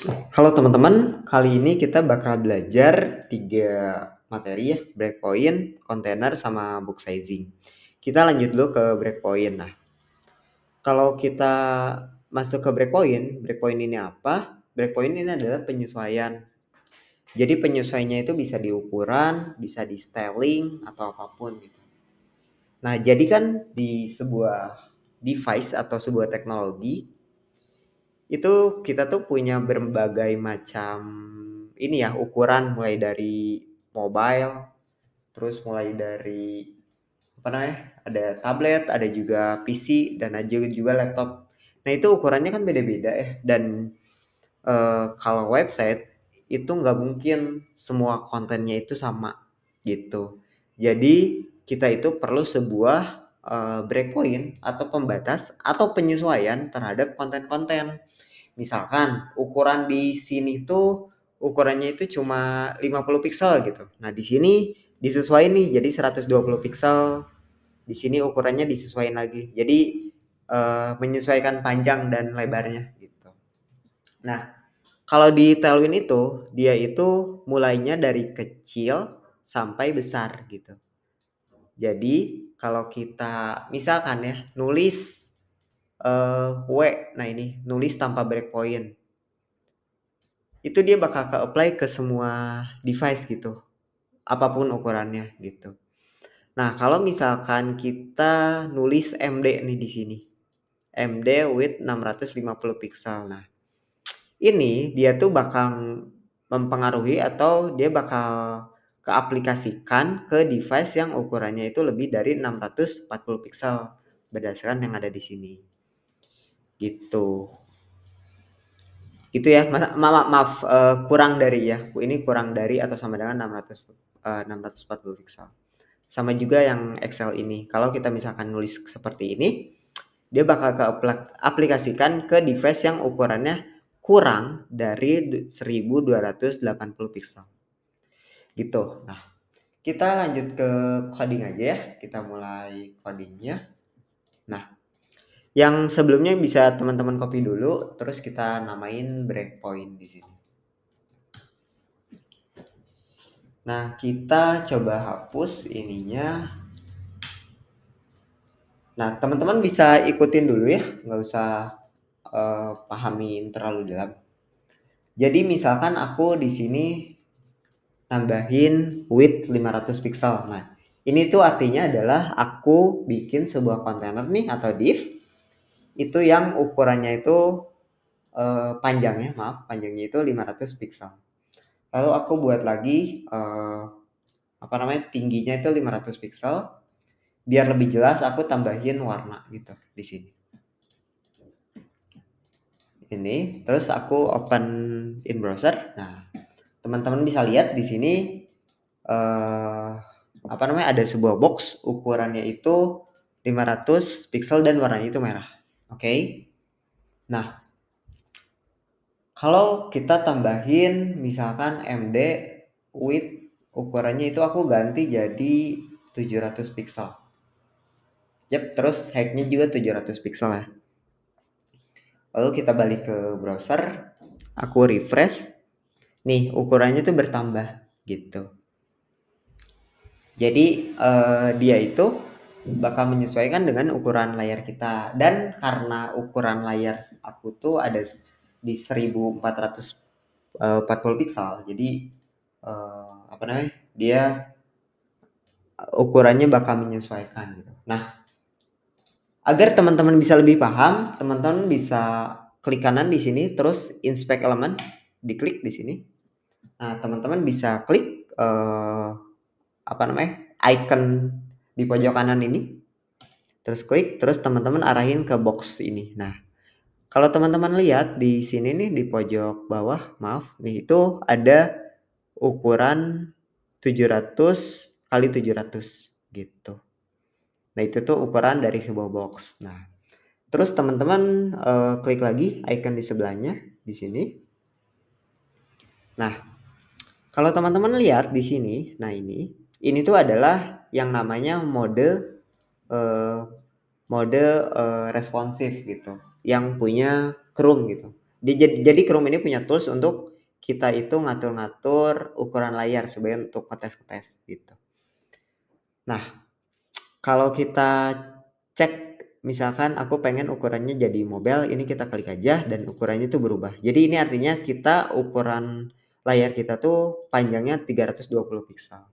Halo teman-teman, kali ini kita bakal belajar 3 materi ya, breakpoint, container, sama box sizing. Kita lanjut dulu ke breakpoint. Nah, kalau kita masuk ke breakpoint, breakpoint ini apa? Breakpoint ini adalah penyesuaian. Jadi penyesuaiannya itu bisa di ukuran, bisa di styling, atau apapun gitu. Nah, jadi kan di sebuah device atau sebuah teknologi, itu kita tuh punya berbagai macam ini ya ukuran, mulai dari mobile, terus mulai dari apa namanya, ada tablet, ada juga PC, dan ada juga laptop. Nah itu ukurannya kan beda-beda ya, dan kalau website itu nggak mungkin semua kontennya itu sama gitu. Jadi kita itu perlu sebuah breakpoint atau pembatas atau penyesuaian terhadap konten-konten. Misalkan ukuran di sini tuh ukurannya itu cuma 50 pixel gitu. Nah, di sini disesuaikan nih jadi 120 pixel. Di sini ukurannya disesuaikan lagi. Jadi menyesuaikan panjang dan lebarnya gitu. Nah, kalau di Tailwind itu dia itu mulainya dari kecil sampai besar gitu. Jadi kalau kita misalkan ya nulis W, nah ini nulis tanpa breakpoint, itu dia bakal ke-apply ke semua device gitu, apapun ukurannya gitu. Nah, kalau misalkan kita nulis MD nih di sini, MD with 650 pixel. Nah, ini dia tuh bakal mempengaruhi atau dia bakal keaplikasikan ke device yang ukurannya itu lebih dari 640 pixel berdasarkan yang ada di sini. Gitu. Gitu ya, maaf, kurang dari ya, ini kurang dari atau sama dengan 640 pixel. Sama juga yang Excel ini, kalau kita misalkan nulis seperti ini, dia bakal ke aplikasikan ke device yang ukurannya kurang dari 1280 pixel gitu. Nah, kita lanjut ke coding aja ya, kita mulai codingnya. Nah, yang sebelumnya bisa teman-teman copy dulu, terus kita namain breakpoint di sini. Nah, kita coba hapus ininya. Nah, teman-teman bisa ikutin dulu ya, nggak usah pahamin terlalu dalam. Jadi misalkan aku di sini nambahin width 500 pixel. Nah, ini tuh artinya adalah aku bikin sebuah kontainer nih atau div itu yang ukurannya itu panjangnya itu 500 pixel. Lalu aku buat lagi tingginya itu 500 pixel. Biar lebih jelas aku tambahin warna gitu di sini. Ini terus aku open in browser. Nah, teman-teman bisa lihat di sini ada sebuah box ukurannya itu 500 pixel dan warnanya itu merah. Oke. Nah, kalau kita tambahin misalkan MD width ukurannya itu aku ganti jadi 700 pixel. Yap, terus height-nya juga 700 pixel ya. Lalu kita balik ke browser, aku refresh. Nih, ukurannya tuh bertambah gitu. Jadi dia itu bakal menyesuaikan dengan ukuran layar kita, dan karena ukuran layar aku tuh ada di 1440 pixel, jadi dia ukurannya bakal menyesuaikan gitu. Nah, agar teman-teman bisa lebih paham, teman-teman bisa klik kanan di sini, terus inspect element, diklik di sini. Nah, teman-teman bisa klik icon di pojok kanan ini, terus klik, terus teman-teman arahin ke box ini. Nah, kalau teman-teman lihat di sini nih di pojok bawah, nih itu ada ukuran 700 kali 700 gitu. Nah, itu tuh ukuran dari sebuah box. Nah, terus teman-teman klik lagi icon di sebelahnya di sini. Nah, kalau teman-teman lihat di sini, nah ini tuh adalah yang namanya mode responsif gitu, yang punya Chrome gitu. Jadi Chrome ini punya tools untuk kita itu ngatur-ngatur ukuran layar supaya untuk ngetes-ngetes gitu. Nah, kalau kita cek misalkan aku pengen ukurannya jadi mobile, ini kita klik aja dan ukurannya tuh berubah. Jadi ini artinya kita ukuran layar kita tuh panjangnya 320 piksel.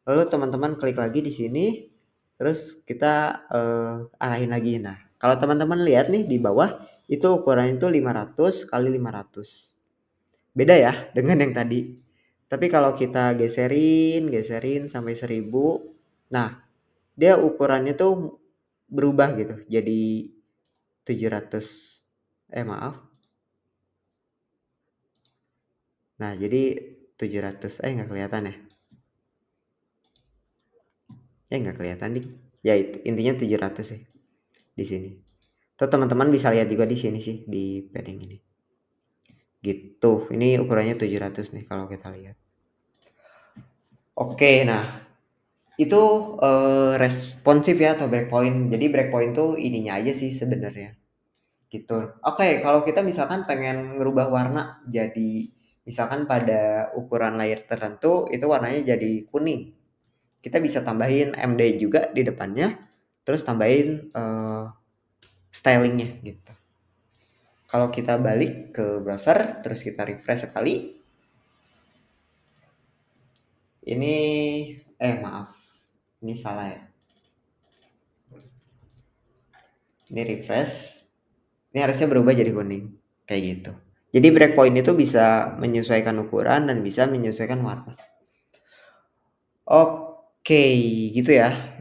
Lalu teman-teman klik lagi di sini, terus kita arahin lagi. Nah, kalau teman-teman lihat nih di bawah, itu ukurannya itu 500 kali 500. Beda ya dengan yang tadi. Tapi kalau kita geserin sampai 1000, nah dia ukurannya tuh berubah gitu. Jadi 700, maaf. Nah, jadi 700, nggak kelihatan ya? Nggak kelihatan nih. Ya itu intinya 700 sih di sini. Tuh teman-teman bisa lihat juga di sini sih di padding ini. Gitu. Ini ukurannya 700 nih kalau kita lihat. Oke, nah itu responsif ya atau breakpoint. Jadi breakpoint tuh ininya aja sih sebenarnya. Gitu. Oke, kalau kita misalkan pengen ngerubah warna jadi misalkan pada ukuran layar tertentu itu warnanya jadi kuning. Kita bisa tambahin MD juga di depannya, terus tambahin stylingnya gitu. Kalau kita balik ke browser, terus kita refresh sekali, ini maaf, ini salah ya. Ini refresh, ini harusnya berubah jadi kuning, kayak gitu. Jadi breakpoint itu bisa menyesuaikan ukuran dan bisa menyesuaikan warna. Oke, gitu ya.